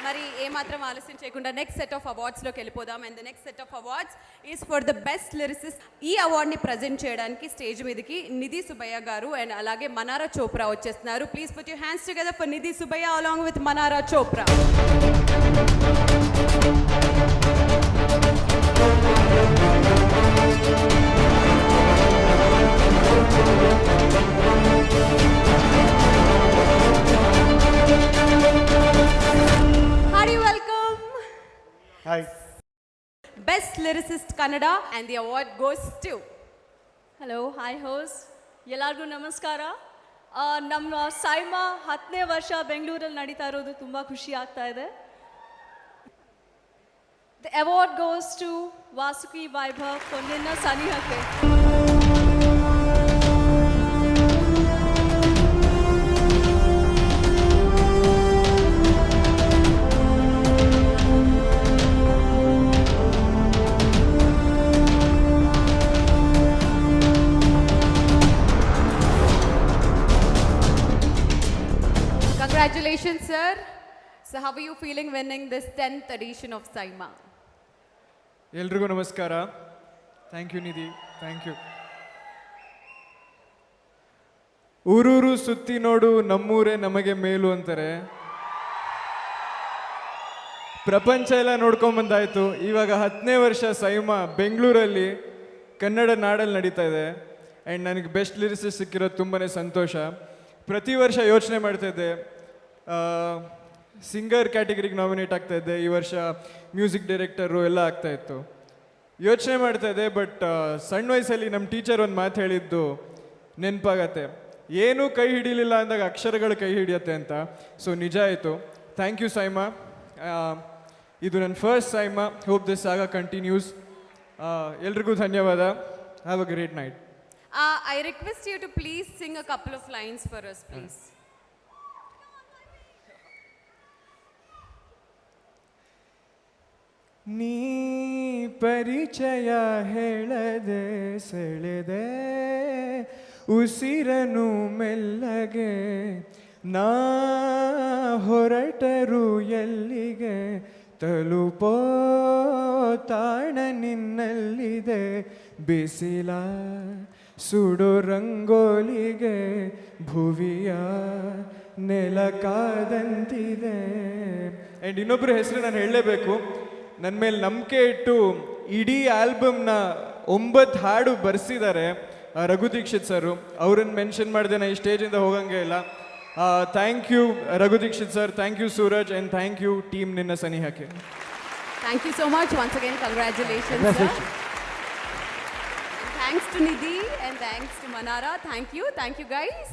మరి ఏమాత్రం ఆలస్యం చేయకుండా నెక్స్ట్ సెట్ ఆఫ్ అవార్డ్స్లోకి వెళ్ళిపోదాం. And the next set of awards is for the best lyricist. ఈ అవార్డ్ని ప్రజెంట్ చేయడానికి స్టేజ్ మీదకి నిధి సుబ్బయ్య గారు అండ్ అలాగే మనారా చోప్రా వచ్చేస్తున్నారు. Please put your hands together for Nidhi Subbaiah along with Manara Chopra. Hi. Best Lyricist Kannada and the award goes to. Hello hi hose ಎಲ್ಲರಿಗೂ ನಮಸ್ಕಾರ. ನಮ್ಮ ಸೈಮಾ 10ನೇ ವರ್ಷ ಬೆಂಗಳೂರಲ್ಲಿ ನಡೀತಾ ಇರೋದು ತುಂಬ ಖುಷಿ ಆಗ್ತಾ ಇದೆ. The award goes to Vasuki Vaibhav for Ninna Sanihakke. Congratulations, sir. So how are you feeling winning this 10th edition of Saima? ಎಲ್ರಿಗೂ ನಮಸ್ಕಾರ. Thank you Nidhi, thank you. ಊರೂರು ಸುತ್ತಿ ನೋಡು ನಮ್ಮೂರೇ ನಮಗೆ ಮೇಲು ಅಂತಾರೆ. ಪ್ರಪಂಚ ಎಲ್ಲ ನೋಡ್ಕೊಂಬಂದಾಯ್ತು. ಇವಾಗ 10ನೇ ವರ್ಷ ಸೈಮಾ ಬೆಂಗಳೂರಲ್ಲಿ ಕನ್ನಡ ನಾಡಲ್ಲಿ ನಡೀತಾ ಇದೆ. ಆ್ಯಂಡ್ ನನಗೆ ಬೆಸ್ಟ್ ಲಿರಿಸಿಸ್ಟ್ ಸಿಕ್ಕಿರೋದು ತುಂಬಾ ಸಂತೋಷ. ಪ್ರತಿ ವರ್ಷ ಯೋಚನೆ ಮಾಡ್ತಾಯಿದ್ದೆ, ಸಿಂಗರ್ ಕ್ಯಾಟಗರಿಗೆ ನಾಮಿನೇಟ್ ಆಗ್ತಾಯಿದ್ದೆ. ಈ ವರ್ಷ ಮ್ಯೂಸಿಕ್ ಡೈರೆಕ್ಟರು ಎಲ್ಲ ಆಗ್ತಾಯಿತ್ತು. ಯೋಚನೆ ಮಾಡ್ತಾಯಿದ್ದೆ. ಬಟ್ ಸಣ್ಣ ವಯಸ್ಸಲ್ಲಿ ನಮ್ಮ ಟೀಚರ್ ಒಂದು ಮಾತು ಹೇಳಿದ್ದು ನೆನಪಾಗತ್ತೆ, ಏನೂ ಕೈ ಹಿಡಿಲಿಲ್ಲ ಅಂದಾಗ ಅಕ್ಷರಗಳು ಕೈ ಹಿಡಿಯತ್ತೆ ಅಂತ. ಸೊ ನಿಜ ಆಯಿತು. Thank you SIIMA. ಇದು ನನ್ನ first SIIMA. Hope this saga continues. ಎಲ್ರಿಗೂ ಧನ್ಯವಾದ. Have a great night. I request you to please sing a couple of lines for us, please. ನೀ ಪರಿಚಯ ಹೇಳದೆ ಸೆಳೆದೆ ಉಸಿರನು ಮೆಲ್ಲಗೆ, ನಾ ಹೊರಟರು ಎಲ್ಲಿಗೆ ತಲುಪೋ ತಾಣ ನಿನ್ನಲ್ಲಿದೆ. ಬಿಸಿಲ ಸುಡು ರಂಗೋಲಿಗೆ ಭುವಿಯ ನೆಲ ಕಾದಂತಿದೆ. ಆ್ಯಂಡ್ ಇನ್ನೊಬ್ಬರ ಹೆಸರು ನಾನು ಹೇಳಲೇಬೇಕು. ನನ್ನ ಮೇಲೆ ನಂಬಿಕೆ ಇಟ್ಟು ಇಡೀ ಆಲ್ಬಮ್ನ 9 ಹಾಡು ಬರೆಸಿದ್ದಾರೆ ರಘು ದೀಕ್ಷಿತ್ ಸರು. ಅವ್ರನ್ನ ಮೆನ್ಷನ್ ಮಾಡಿದೆ ನಾ ಈ ಸ್ಟೇಜಿಂದ ಹೋಗಂಗೆ ಇಲ್ಲ. Thank you Raghu Dixit sir, thank you Suraj, and thank you team Ninna Sanihakke. Thank you so much. Once again, congratulations, sir. Thanks to Nidhi and thanks to Manara. Thank you guys.